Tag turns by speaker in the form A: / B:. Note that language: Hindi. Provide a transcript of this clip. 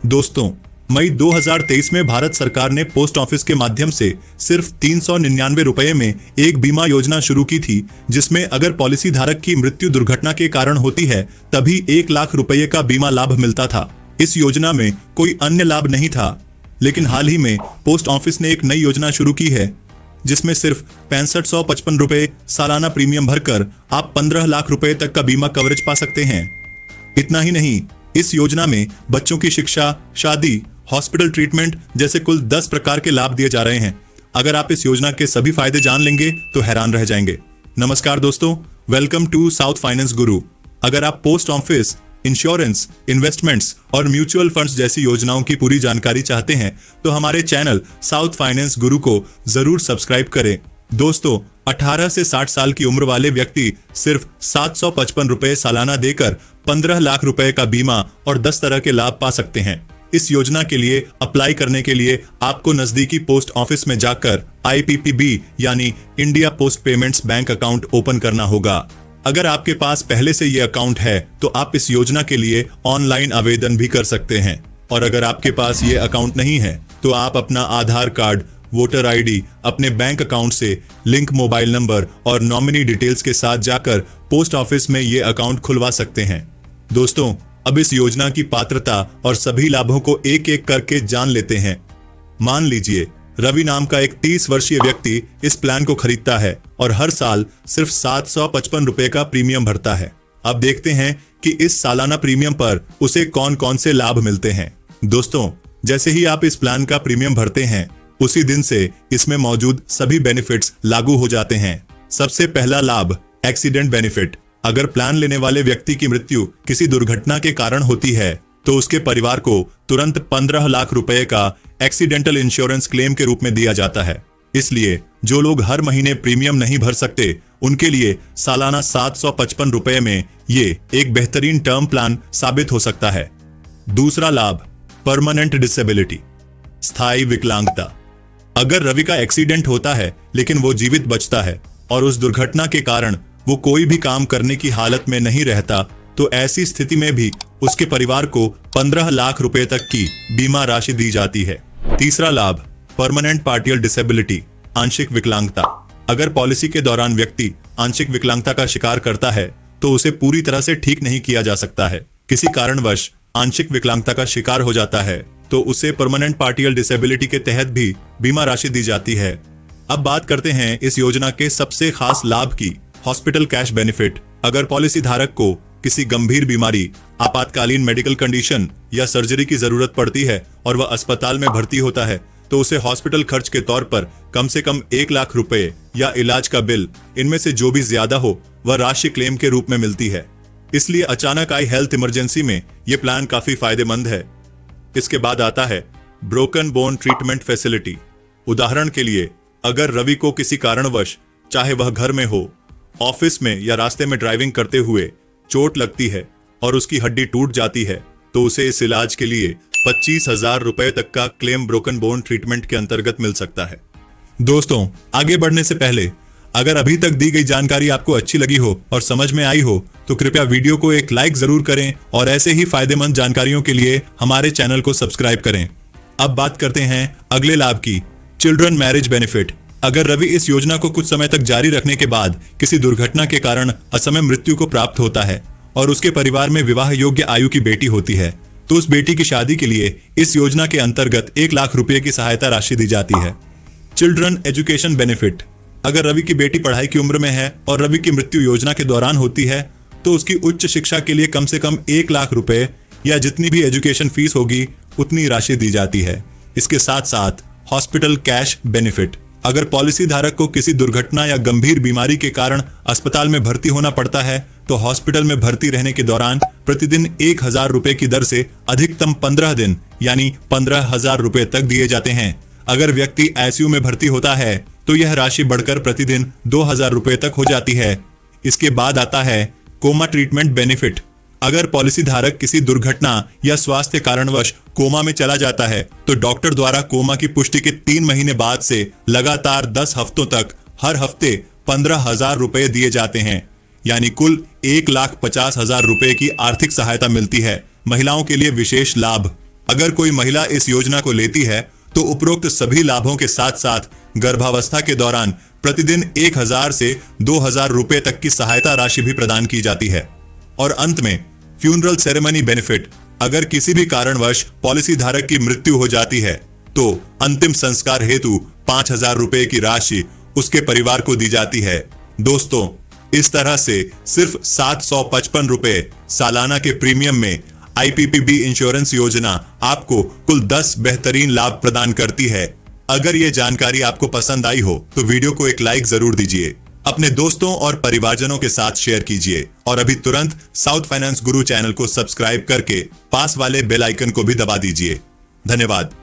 A: दोस्तों, मई 2023 में भारत सरकार ने पोस्ट ऑफिस के माध्यम से सिर्फ 399 रुपए में एक बीमा योजना शुरू की थी, जिसमें अगर पॉलिसी धारक की मृत्यु दुर्घटना के कारण होती है तभी 1 लाख रुपए का बीमा लाभ मिलता था। इस योजना में कोई अन्य लाभ नहीं था, लेकिन हाल ही में पोस्ट ऑफिस ने एक नई योजना शुरू की है, जिसमें सिर्फ 6555 रुपए सालाना प्रीमियम भरकर आप 15 लाख रुपए तक का बीमा कवरेज पा सकते हैं। इतना ही नहीं, इस योजना में बच्चों की शिक्षा, शादी, हॉस्पिटल ट्रीटमेंट जैसे कुल 10 प्रकार के लाभ दिए जा रहे हैं। अगर आप इस योजना के सभी फायदे जान लेंगे तो हैरान रह जाएंगे। नमस्कार दोस्तों, वेलकम टू साउथ फाइनेंस गुरु। अगर आप पोस्ट ऑफिस, इंश्योरेंस, इन्वेस्टमेंट्स और म्यूचुअल फंड्स जैसी योजनाओं की पूरी जानकारी चाहते हैं तो हमारे चैनल साउथ फाइनेंस गुरु को जरूर सब्सक्राइब करें। दोस्तों, 18 से 60 साल की उम्र वाले व्यक्ति सिर्फ 755 रुपए सालाना देकर 15 लाख रुपए का बीमा और 10 तरह के लाभ पा सकते हैं। इस योजना के लिए अप्लाई करने के लिए आपको नजदीकी पोस्ट ऑफिस में जाकर IPPB यानी India post payments bank account open करना होगा। अगर आपके पास पहले से ये अकाउंट है तो आप इस योजना के लिए ऑनलाइन आवेदन भी कर सकते हैं, और अगर आपके पास ये अकाउंट नहीं है तो आप अपना आधार कार्ड, वोटर ID, अपने बैंक अकाउंट से लिंक मोबाइल नंबर और नॉमिनी डिटेल्स के साथ जाकर पोस्ट ऑफिस में ये अकाउंट खुलवा सकते हैं। दोस्तों, अब इस योजना की पात्रता और सभी लाभों को एक एक करके जान लेते हैं। मान लीजिए रवि नाम का एक 30 वर्षीय व्यक्ति इस प्लान को खरीदता है और हर साल सिर्फ 755 रुपए का प्रीमियम भरता है। अब देखते हैं कि इस सालाना प्रीमियम पर उसे कौन कौन से लाभ मिलते हैं। दोस्तों, जैसे ही आप इस प्लान का प्रीमियम भरते हैं उसी दिन से इसमें मौजूद सभी बेनिफिट्स लागू हो जाते हैं। सबसे पहला लाभ, एक्सीडेंट बेनिफिट। अगर प्लान लेने वाले व्यक्ति की मृत्यु किसी दुर्घटना के कारण होती है तो उसके परिवार को तुरंत 15 लाख रुपए का एक्सीडेंटल इंश्योरेंस क्लेम के रूप में दिया जाता है। इसलिए जो लोग हर महीने प्रीमियम नहीं भर सकते उनके लिए सालाना 755 रुपए में ये एक बेहतरीन टर्म प्लान साबित हो सकता है। दूसरा लाभ, परमानेंट डिसेबिलिटी, स्थायी विकलांगता। अगर रवि का एक्सीडेंट होता है लेकिन वो जीवित बचता है और उस दुर्घटना के कारण वो कोई भी काम करने की हालत में नहीं रहता तो ऐसी स्थिति में भी उसके परिवार को 15 लाख रुपए तक की बीमा राशि दी जाती है। तीसरा लाभ, परमानेंट पार्शियल डिसेबिलिटी, आंशिक विकलांगता। अगर पॉलिसी के दौरान व्यक्ति आंशिक विकलांगता का शिकार करता है तो उसे पूरी तरह से ठीक नहीं किया जा सकता है। किसी कारणवश आंशिक विकलांगता का शिकार हो जाता है तो उसे परमानेंट पार्शियल डिसेबिलिटी के तहत भी बीमा राशि दी जाती है। अब बात करते हैं इस योजना के सबसे खास लाभ की, हॉस्पिटल कैश बेनिफिट। अगर पॉलिसी धारक को किसी गंभीर बीमारी, आपातकालीन मेडिकल कंडीशन या सर्जरी की जरूरत पड़ती है और वह अस्पताल में भर्ती होता है तो उसे हॉस्पिटल खर्च के तौर पर कम से कम 1 लाख रुपए या इलाज का बिल, इनमें से जो भी ज्यादा हो वह राशि क्लेम के रूप में मिलती है। इसलिए अचानक आई हेल्थ इमरजेंसी में यह प्लान काफी फायदेमंद है। इसके बाद आता है ब्रोकन बोन ट्रीटमेंट फैसिलिटी। उदाहरण के लिए, अगर रवि को किसी कारणवश, चाहे वह घर में हो, ऑफिस में या रास्ते में ड्राइविंग करते हुए चोट लगती है और उसकी हड्डी टूट जाती है तो उसे इस इलाज के लिए 25,000 रुपए तक का क्लेम ब्रोकन बोन ट्रीटमेंट के अंतर्गत मिल सकता है। दोस्तों, आगे बढ़ने से पहले अगर अभी तक दी गई जानकारी आपको अच्छी लगी हो और समझ में आई हो तो कृपया वीडियो को एक लाइक जरूर करें और ऐसे ही फायदेमंद जानकारियों के लिए हमारे चैनल को सब्सक्राइब करें। अब बात करते हैं अगले लाभ की, चिल्ड्रन मैरिज बेनिफिट। अगर रवि इस योजना को कुछ समय तक जारी रखने के बाद किसी दुर्घटना के कारण असमय मृत्यु को प्राप्त होता है और उसके परिवार में विवाह योग्य आयु की बेटी होती है तो उस बेटी की शादी के लिए इस योजना के अंतर्गत 1 लाख रुपए की सहायता राशि दी जाती है। Children education benefit. अगर रवि की बेटी पढ़ाई की उम्र में है और रवि की मृत्यु योजना के दौरान होती है तो उसकी उच्च शिक्षा के लिए कम से कम 1 लाख रुपए या जितनी भी एजुकेशन फीस होगी उतनी राशि दी जाती है। इसके साथ साथ हॉस्पिटल कैश बेनिफिट। अगर पॉलिसी धारक को किसी दुर्घटना या गंभीर बीमारी के कारण अस्पताल में भर्ती होना पड़ता है तो हॉस्पिटल में भर्ती रहने के दौरान प्रतिदिन 1,000 रुपए की दर से अधिकतम 15 दिन यानी 15,000 रुपए तक दिए जाते हैं। अगर व्यक्ति ICU में भर्ती होता है तो यह राशि बढ़कर प्रतिदिन 2,000 रुपए तक हो जाती है। इसके बाद आता है कोमा ट्रीटमेंट बेनिफिट। अगर पॉलिसी धारक किसी दुर्घटना या स्वास्थ्य कारणवश कोमा में चला जाता है तो डॉक्टर द्वारा कोमा की पुष्टि के 3 महीने बाद से लगातार 10 हफ्तों तक हर हफ्ते 15,000 रुपए दिए जाते हैं, यानी कुल 1,50,000 रुपए की आर्थिक सहायता मिलती है। महिलाओं के लिए विशेष लाभ, अगर कोई महिला इस योजना को लेती है तो उपरोक्त सभी लाभों के साथ साथ गर्भावस्था के दौरान प्रतिदिन 1000 से 2000 रुपए तक की सहायता राशि भी प्रदान की जाती है। और अंत में फ्यूनरल सेरेमनी बेनिफिट, अगर किसी भी कारणवश पॉलिसी धारक की मृत्यु हो जाती है तो अंतिम संस्कार हेतु 5000 रुपए की राशि उसके परिवार को दी जाती है। दोस्तों, इस तरह से सिर्फ 755 रुपए सालाना के प्रीमियम में IPPB इंश्योरेंस योजना आपको कुल 10 बेहतरीन लाभ प्रदान करती है। अगर ये जानकारी आपको पसंद आई हो तो वीडियो को एक लाइक जरूर दीजिए, अपने दोस्तों और परिवारजनों के साथ शेयर कीजिए और अभी तुरंत साउथ फाइनेंस गुरु चैनल को सब्सक्राइब करके पास वाले बेल आइकन को भी दबा दीजिए। धन्यवाद।